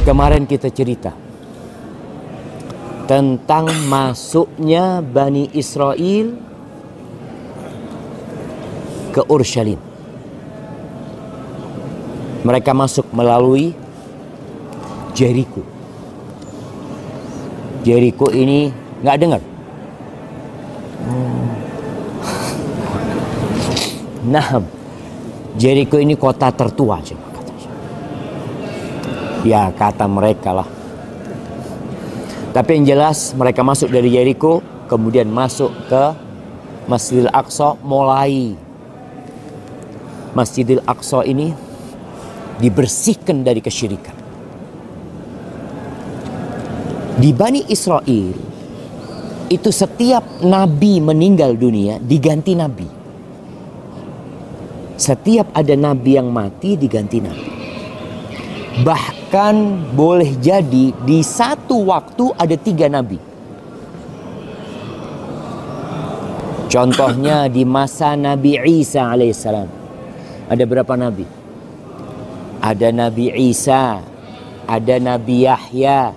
Kemarin kita cerita tentang masuknya Bani Israel ke Urshalim. Mereka masuk melalui Jericho. Jericho ini nggak dengar. Nah, Jericho ini kota tertua, ya kata mereka lah. Tapi yang jelas mereka masuk dari Jericho, kemudian masuk ke Masjidil Aqsa. Mulai Masjidil Aqsa ini dibersihkan dari kesyirikan. Di Bani Israel itu setiap nabi meninggal dunia diganti nabi. Setiap ada nabi yang mati diganti nabi. Bahkan boleh jadi di satu waktu ada 3 nabi. Contohnya di masa Nabi Isa alaihissalam. Ada berapa nabi? Ada Nabi Isa, ada Nabi Yahya,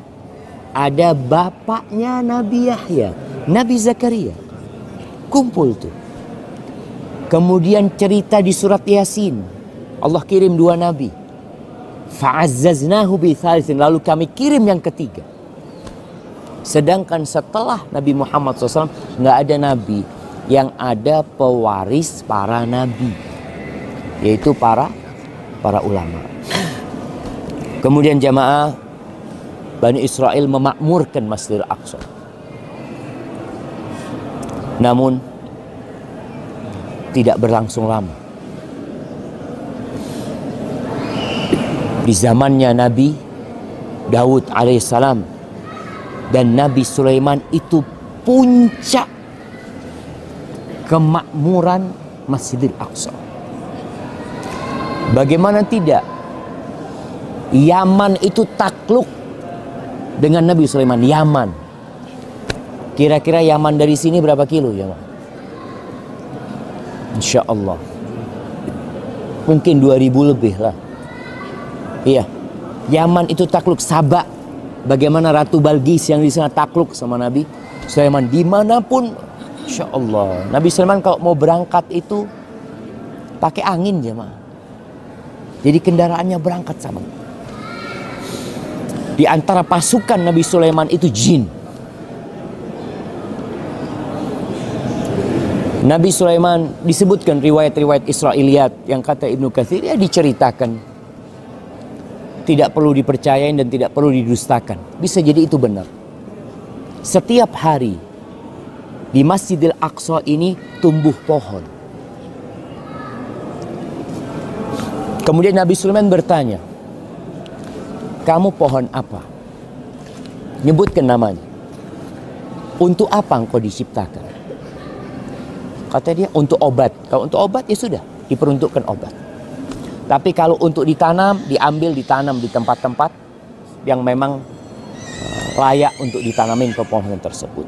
ada bapaknya Nabi Yahya, Nabi Zakaria. Kumpul tuh. Kemudian cerita di surat Yasin, Allah kirim 2 nabi. Fa'azzaznahu bithalithin, lalu kami kirim yang ketiga. Sedangkan setelah Nabi Muhammad SAW nggak ada nabi yang ada pewaris para nabi, yaitu para ulama. Kemudian jamaah, Bani Israel memakmurkan Masjidil Aqsa. Namun tidak berlangsung lama. Di zamannya Nabi Daud alaihissalam dan Nabi Sulaiman itu puncak kemakmuran Masjidil Aqsa. Bagaimana tidak? Yaman itu takluk dengan Nabi Sulaiman. Yaman. Kira-kira Yaman dari sini berapa kilo ya? Insya Allah mungkin 2000 lebih lah. Iya, Yaman itu takluk. Sabak, bagaimana Ratu Balqis yang di sana takluk sama Nabi Sulaiman. Dimanapun, Insya Allah. Nabi Sulaiman kalau mau berangkat itu pakai angin jemaah. Jadi kendaraannya berangkat sama. Di antara pasukan Nabi Sulaiman itu jin. Nabi Sulaiman disebutkan riwayat-riwayat Israiliyat yang kata Ibnu Katsir, ya diceritakan. Tidak perlu dipercayain dan tidak perlu didustakan. Bisa jadi itu benar. Setiap hari di Masjidil Aqsa ini tumbuh pohon. Kemudian Nabi Sulaiman bertanya, kamu pohon apa? Nyebutkan namanya. Untuk apa engkau diciptakan? Kata dia, untuk obat. Kalau untuk obat ya sudah, diperuntukkan obat. Tapi kalau untuk ditanam, ditanam di tempat-tempat yang memang layak untuk ditanamin pepohonan tersebut.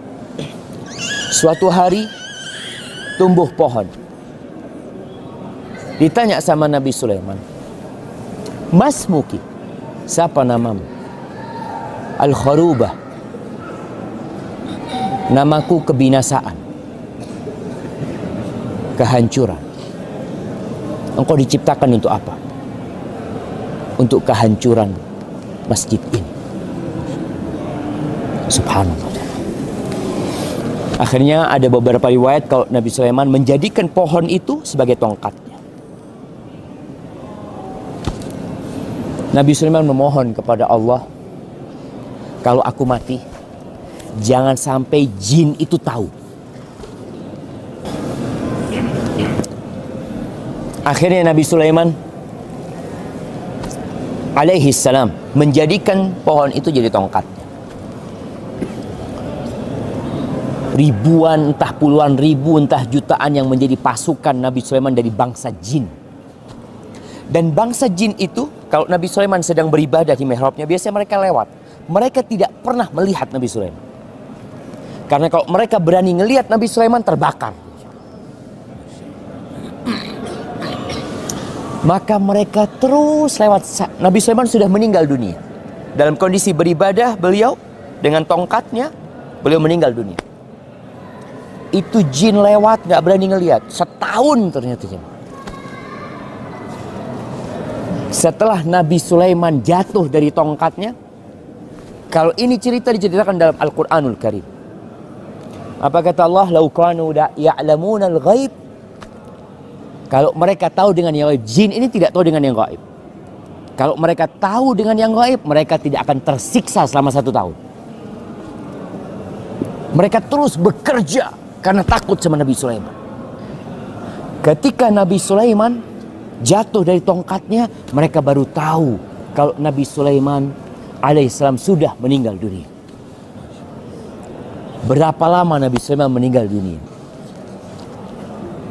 Suatu hari tumbuh pohon. Ditanya sama Nabi Sulaiman, Mas Muki, siapa namamu? Al-Kharubah. Namaku kebinasaan, kehancuran. Engkau diciptakan untuk apa? Untuk kehancuran masjid ini. Subhanallah. Akhirnya ada beberapa riwayat kalau Nabi Sulaiman menjadikan pohon itu sebagai tongkatnya. Nabi Sulaiman memohon kepada Allah, kalau aku mati, jangan sampai jin itu tahu. Akhirnya Nabi Sulaiman alaihi salam menjadikan pohon itu jadi tongkatnya. Ribuan, entah puluhan ribu, entah jutaan yang menjadi pasukan Nabi Sulaiman dari bangsa jin. Dan bangsa jin itu, kalau Nabi Sulaiman sedang beribadah di mihrabnya, biasanya mereka lewat. Mereka tidak pernah melihat Nabi Sulaiman. Karena kalau mereka berani ngelihat Nabi Sulaiman, terbakar. Maka mereka terus lewat. Nabi Sulaiman sudah meninggal dunia. Dalam kondisi beribadah beliau dengan tongkatnya, beliau meninggal dunia. Itu jin lewat nggak berani ngelihat. Setahun ternyata. Setelah Nabi Sulaiman jatuh dari tongkatnya, kalau ini cerita diceritakan dalam Al-Quranul Karim. Apa kata Allah? Lau kanu ya'lamunal ghaib. Kalau mereka tahu dengan yang gaib. Jin ini tidak tahu dengan yang gaib. Kalau mereka tahu dengan yang gaib, mereka tidak akan tersiksa selama 1 tahun. Mereka terus bekerja karena takut sama Nabi Sulaiman. Ketika Nabi Sulaiman jatuh dari tongkatnya, mereka baru tahu kalau Nabi Sulaiman alaihissalam sudah meninggal dunia. Berapa lama Nabi Sulaiman meninggal dunia?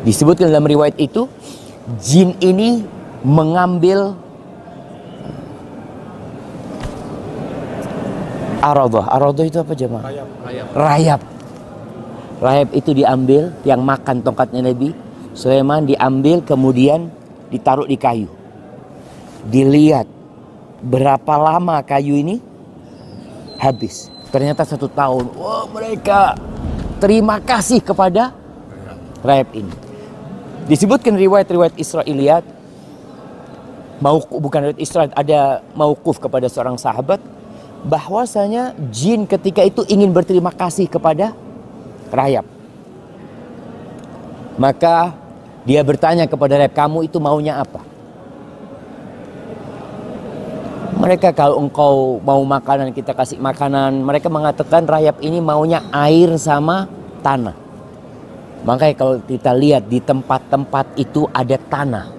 Disebutkan dalam riwayat itu, jin ini mengambil aradah. Aradah itu apa jemaah? Rayap. Rayap itu diambil, yang makan tongkatnya Nabi Sulaiman diambil, kemudian ditaruh di kayu. Dilihat berapa lama kayu ini habis. Ternyata 1 tahun. Wah, mereka terima kasih kepada rayap ini. Disebutkan riwayat-riwayat Israiliyat, bukan riwayat Israel, ada mauquf kepada seorang sahabat, bahwasanya jin ketika itu ingin berterima kasih kepada rayap. Maka dia bertanya kepada rayap, kamu itu maunya apa? Mereka, kalau engkau mau makanan kita kasih makanan. Mereka mengatakan rayap ini maunya air sama tanah. Makanya kalau kita lihat di tempat-tempat itu ada tanah.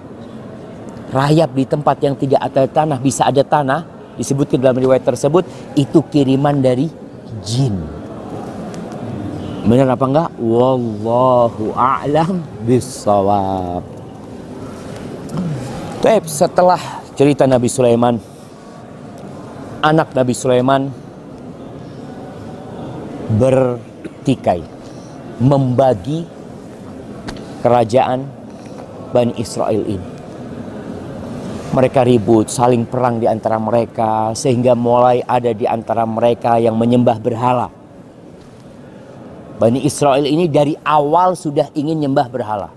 Rayap di tempat yang tidak ada tanah bisa ada tanah. Disebutkan dalam riwayat tersebut itu kiriman dari jin. Benar apa enggak? Wallahu a'lam bissawab. Baik, setelah cerita Nabi Sulaiman, anak Nabi Sulaiman bertikai membagi kerajaan Bani Israel ini. Mereka ribut, saling perang di antara mereka, sehingga mulai ada di antara mereka yang menyembah berhala. Bani Israel ini dari awal sudah ingin nyembah berhala.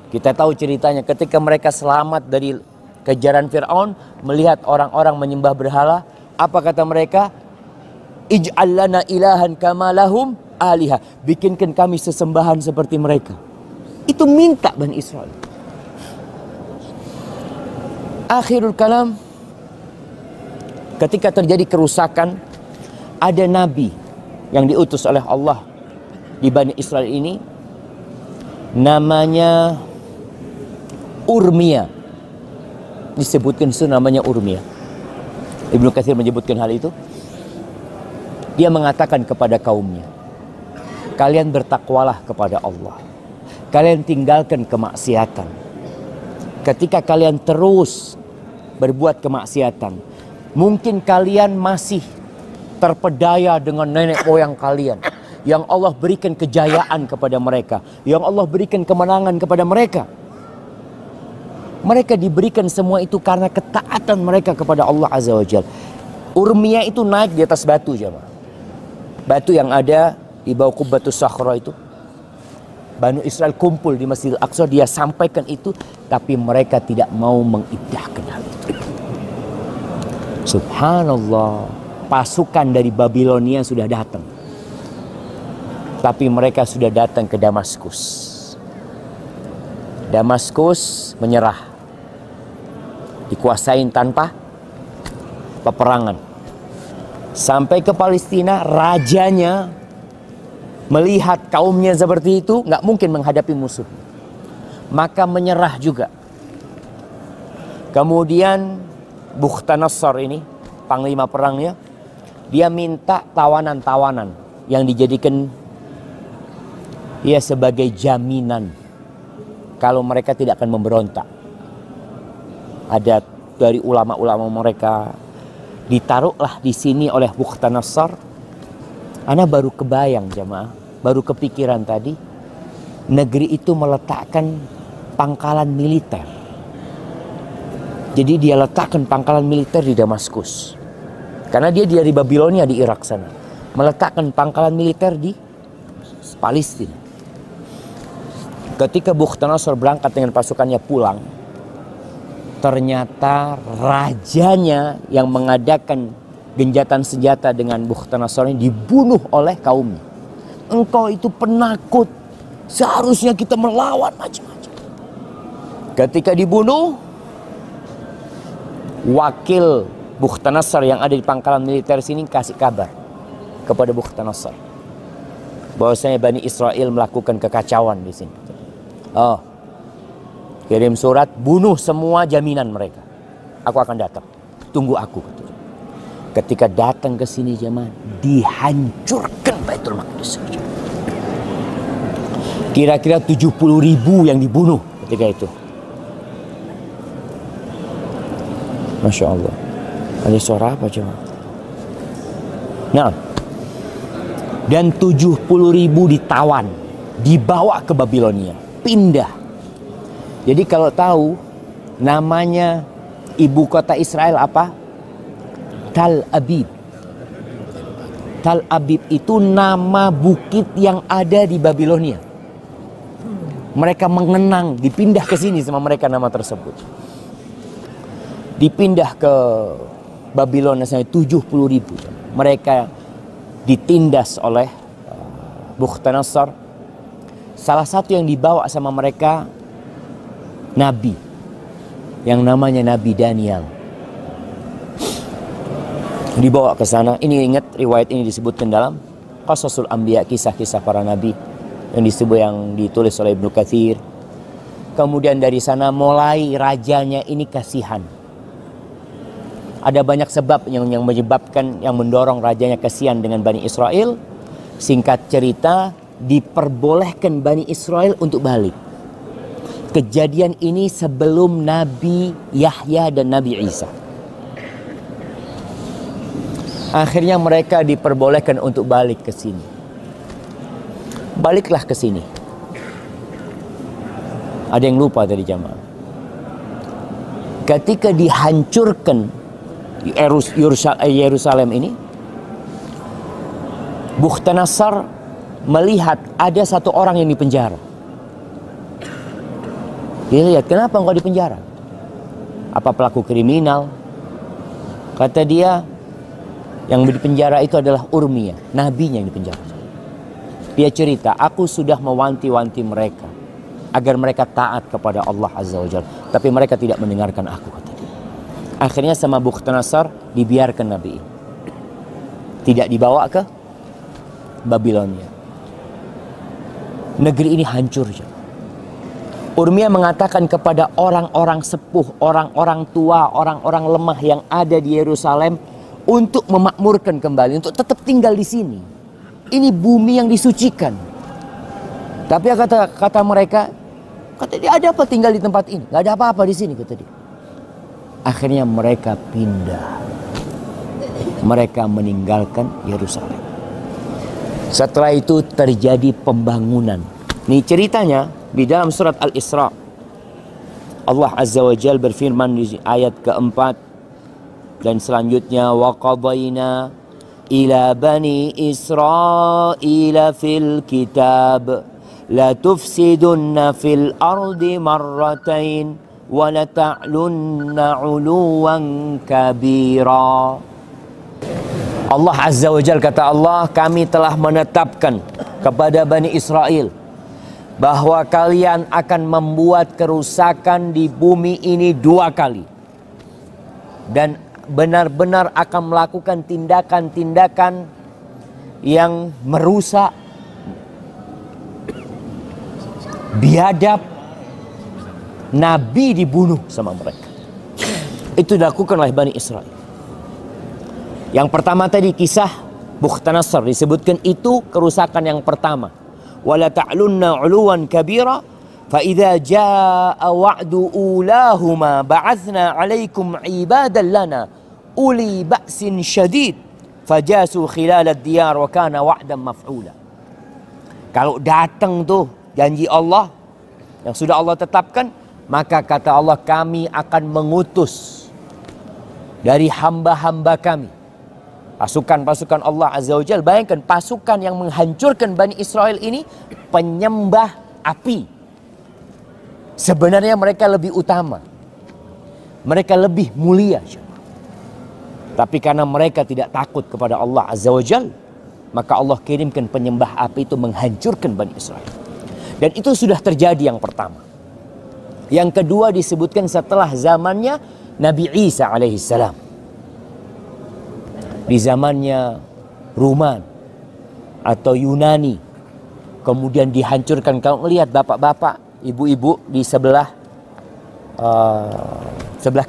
Kita tahu ceritanya, ketika mereka selamat dari kejaran Fir'aun, melihat orang-orang menyembah berhala, apa kata mereka? Ij'al lana ilahan kama lahum aliha. Bikinkan kami sesembahan seperti mereka. Itu minta Bani Israel. Akhirul kalam, ketika terjadi kerusakan, ada nabi yang diutus oleh Allah di Bani Israel ini, namanya Urmia. Disebutkan itu namanya Urmia. Ibnu Katsir menyebutkan hal itu. Dia mengatakan kepada kaumnya, kalian bertakwalah kepada Allah. Kalian tinggalkan kemaksiatan. Ketika kalian terus berbuat kemaksiatan, mungkin kalian masih terpedaya dengan nenek moyang kalian, yang Allah berikan kejayaan kepada mereka, yang Allah berikan kemenangan kepada mereka. Mereka diberikan semua itu karena ketaatan mereka kepada Allah Azza wa Jalla. Urmia itu naik di atas batu, jemaah. Batu yang ada di bawah Qubbatus Sakhra itu. Bani Israel kumpul di Masjidil Aqsa, dia sampaikan itu, tapi mereka tidak mau mengindahkan hal itu. Subhanallah, pasukan dari Babilonia sudah datang. Tapi mereka sudah datang ke Damaskus. Damaskus menyerah. Dikuasain tanpa peperangan. Sampai ke Palestina, rajanya melihat kaumnya seperti itu, nggak mungkin menghadapi musuh. Maka menyerah juga. Kemudian Bukhtanasar ini, panglima perangnya, dia minta tawanan-tawanan yang dijadikan dia sebagai jaminan kalau mereka tidak akan memberontak. Ada dari ulama-ulama mereka, ditaruhlah di sini oleh Bukhtanasar. Ana baru kebayang jemaah, baru kepikiran tadi, negeri itu meletakkan pangkalan militer. Jadi dia letakkan pangkalan militer di Damaskus. Karena dia dari Babilonia di Irak sana, meletakkan pangkalan militer di Palestina. Ketika Bukhtanasar berangkat dengan pasukannya pulang, ternyata rajanya yang mengadakan genjatan senjata dengan Bukhtanasar ini dibunuh oleh kaumnya. Engkau itu penakut, seharusnya kita melawan macam-macam. Ketika dibunuh, wakil Bukhtanasar yang ada di pangkalan militer sini kasih kabar kepada Bukhtanasar bahwasanya Bani Israel melakukan kekacauan di sini. Oh, kirim surat, bunuh semua jaminan mereka. Aku akan datang. Tunggu aku. Ketika datang ke sini jemaah, dihancurkan Baitul Maqdis. Kira-kira 70.000 yang dibunuh ketika itu. Masya Allah. Ada suara apa coba? Nah, dan 70.000 ditawan, dibawa ke Babilonia, pindah. Jadi kalau tahu namanya ibu kota Israel apa? Tal Abib. Tal Abib itu nama bukit yang ada di Babilonia. Mereka mengenang, dipindah ke sini sama mereka nama tersebut. Dipindah ke Babilonia sampai 70.000. Mereka ditindas oleh Bukhtanasar. Salah satu yang dibawa sama mereka nabi yang namanya Nabi Daniel. Dibawa ke sana. Ini ingat riwayat ini disebutkan dalam Qasasul Anbiya, kisah-kisah para nabi yang disebut, yang ditulis oleh Ibnu Katsir. Kemudian dari sana mulai rajanya ini kasihan. Ada banyak sebab yang menyebabkan, yang mendorong rajanya kasihan dengan Bani Israel. Singkat cerita, diperbolehkan Bani Israel untuk balik. Kejadian ini sebelum Nabi Yahya dan Nabi Isa. Akhirnya mereka diperbolehkan untuk balik ke sini. Baliklah ke sini. Ada yang lupa tadi jamaah. Ketika dihancurkan Yerusalem ini, Bukhtanasar melihat ada satu orang yang dipenjara. Dia lihat, kenapa engkau dipenjara? Apa pelaku kriminal? Kata dia, yang dipenjara itu adalah Urmia, nabinya yang dipenjara. Dia cerita, aku sudah mewanti-wanti mereka agar mereka taat kepada Allah Azza wa Jalla, tapi mereka tidak mendengarkan aku, kata dia. Akhirnya sama Bukhtanasar dibiarkan Nabi ini, tidak dibawa ke Babilonia. Negeri ini hancur. Urmia mengatakan kepada orang-orang sepuh, orang-orang tua, orang-orang lemah yang ada di Yerusalem untuk memakmurkan kembali, untuk tetap tinggal di sini. Ini bumi yang disucikan. Tapi kata mereka, kata dia, ada apa tinggal di tempat ini? Gak ada apa-apa di sini, kata dia. Akhirnya mereka pindah. Mereka meninggalkan Yerusalem. Setelah itu terjadi pembangunan. Ini ceritanya di dalam surat Al-Isra. Allah Azza wa Jalla berfirman di ayat keempat dan selanjutnya, wa qadayna ila bani Israila fil kitab la tufsidunna fil ardi marratain wa la ta'lunna 'uluwan kabira. Allah Azza wa Jalla, kata Allah, kami telah menetapkan kepada Bani Israel bahwa kalian akan membuat kerusakan di bumi ini 2 kali. Dan benar-benar akan melakukan tindakan-tindakan yang merusak, biadab. Nabi dibunuh sama mereka. Itu dilakukan oleh Bani Israel. Yang pertama tadi kisah Bukhtanasar disebutkan, itu kerusakan yang pertama. Wala ta'lunna 'uluwan kabira fa idza jaa wa'du ulahuma ba'athna 'alaikum 'ibadan lana uli ba'sin syadid fajasu khilal ad-diyar wa kana wa'dan maf'ula. Kalau datang tuh janji Allah yang sudah Allah tetapkan, maka kata Allah, kami akan mengutus dari hamba-hamba kami Pasukan-pasukan Allah Azza wa Jalla, bayangkan pasukan yang menghancurkan Bani Israel ini penyembah api. Sebenarnya mereka lebih utama. Mereka lebih mulia. Tapi karena mereka tidak takut kepada Allah Azza wa Jalla, maka Allah kirimkan penyembah api itu menghancurkan Bani Israel. Dan itu sudah terjadi yang pertama. Yang kedua disebutkan setelah zamannya Nabi Isa alaihissalam. Di zamannya Ruman atau Yunani, kemudian dihancurkan. Kalau melihat bapak-bapak, ibu-ibu di sebelah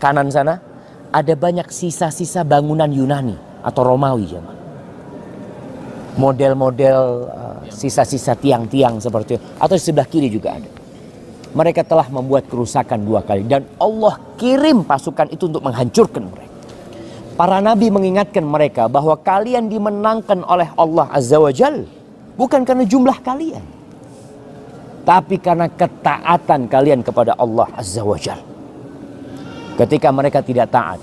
kanan sana, ada banyak sisa-sisa bangunan Yunani atau Romawi zaman. Model-model sisa-sisa tiang-tiang seperti itu. Atau di sebelah kiri juga ada. Mereka telah membuat kerusakan 2 kali. Dan Allah kirim pasukan itu untuk menghancurkan mereka. Para nabi mengingatkan mereka bahwa kalian dimenangkan oleh Allah Azza wa Jalla bukan karena jumlah kalian, tapi karena ketaatan kalian kepada Allah Azza wa Jalla. Ketika mereka tidak taat,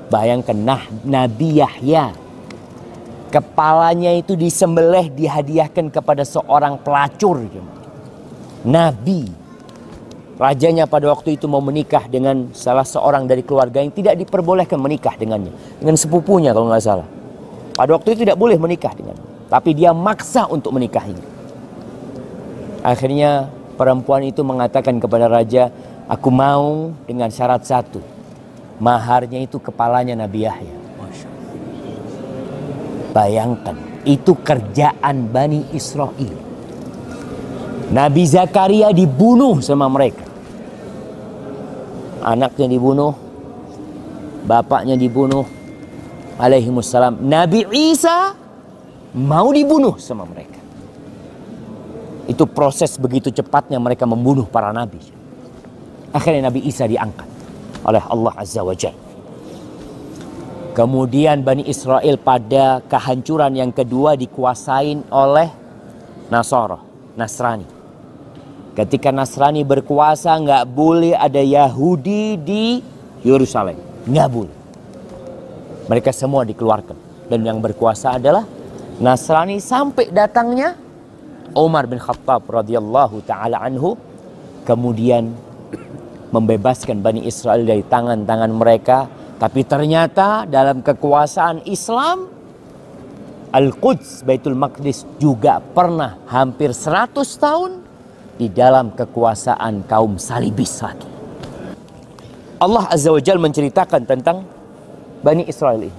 bayangkan Nabi Yahya, kepalanya itu disembelih, dihadiahkan kepada seorang pelacur. Nabi, rajanya pada waktu itu mau menikah dengan salah seorang dari keluarga yang tidak diperbolehkan menikah dengannya. Dengan sepupunya kalau nggak salah. Pada waktu itu tidak boleh menikah dengannya. Tapi dia maksa untuk menikahinya. Akhirnya perempuan itu mengatakan kepada raja, aku mau dengan syarat satu. Maharnya itu kepalanya Nabi Yahya. Bayangkan, itu kerjaan Bani Israel. Nabi Zakaria dibunuh sama mereka. Anaknya dibunuh, bapaknya dibunuh, alaihimussalam. Nabi Isa mau dibunuh sama mereka. Itu proses begitu cepatnya mereka membunuh para nabi. Akhirnya Nabi Isa diangkat oleh Allah Azza wa Jalla. Kemudian Bani Israel pada kehancuran yang kedua dikuasain oleh Nasrani. Ketika Nasrani berkuasa, nggak boleh ada Yahudi di Yerusalem. Nggak boleh. Mereka semua dikeluarkan. Dan yang berkuasa adalah Nasrani sampai datangnya Umar bin Khattab radhiyallahu ta'ala anhu. Kemudian membebaskan Bani Israel dari tangan-tangan mereka. Tapi ternyata dalam kekuasaan Islam, Al-Quds, Baitul Maqdis juga pernah hampir 100 tahun di dalam kekuasaan kaum salibis lagi. Allah Azza wa Jalla menceritakan tentang Bani Israel ini.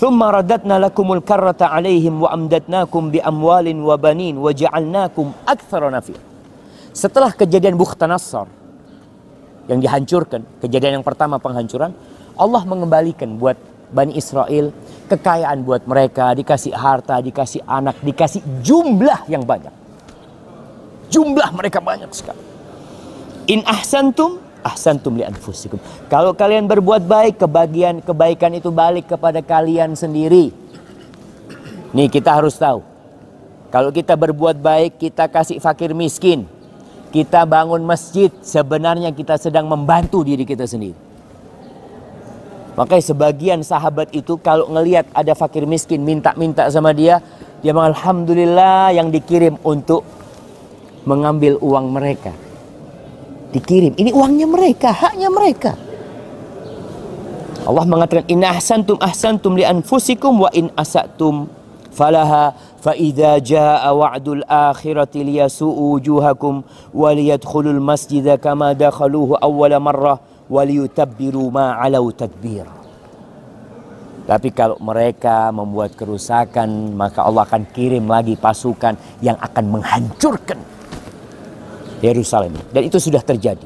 Thumma radatna lakumul karrata alaihim wa amdatnakum bi amwalin wa banin wa ja'alnakum aktsara nafir. Setelah kejadian Bukhtanasar yang dihancurkan, kejadian yang pertama penghancuran, Allah mengembalikan buat Bani Israel kekayaan buat mereka, dikasih harta, dikasih anak, dikasih jumlah yang banyak. Jumlah mereka banyak sekali. In ahsantum, ahsantum li anfusikum. Kalau kalian berbuat baik, kebaikan itu balik kepada kalian sendiri. Nih kita harus tahu. Kalau kita berbuat baik, kita kasih fakir miskin, kita bangun masjid, sebenarnya kita sedang membantu diri kita sendiri. Makanya sebagian sahabat itu kalau ngelihat ada fakir miskin minta-minta sama dia bilang alhamdulillah yang dikirim untuk mengambil uang mereka. Dikirim. Ini uangnya mereka, haknya mereka. Allah mengatakan in ahsantum li anfusikum wa in asatum falaha fa idza jaa wa'dul akhirati liyasu'u wujuhakum wa liyadkhulul masjida kama dakhaluhu awwala marrah wa liyutabbiru ma 'alau tadbira. Tapi kalau mereka membuat kerusakan, maka Allah akan kirim lagi pasukan yang akan menghancurkan Yerusalem. Dan itu sudah terjadi.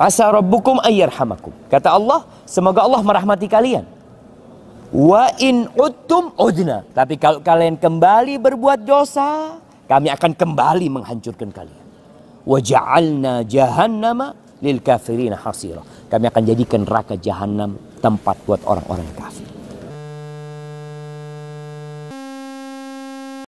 Asa rabbukum ayyarhamakum. Kata Allah, semoga Allah merahmati kalian. Wa in uttum udna. Tapi kalau kalian kembali berbuat dosa, kami akan kembali menghancurkan kalian. Wa ja'alna jahannama lil kafirina hasira. Kami akan jadikan neraka jahanam tempat buat orang-orang kafir.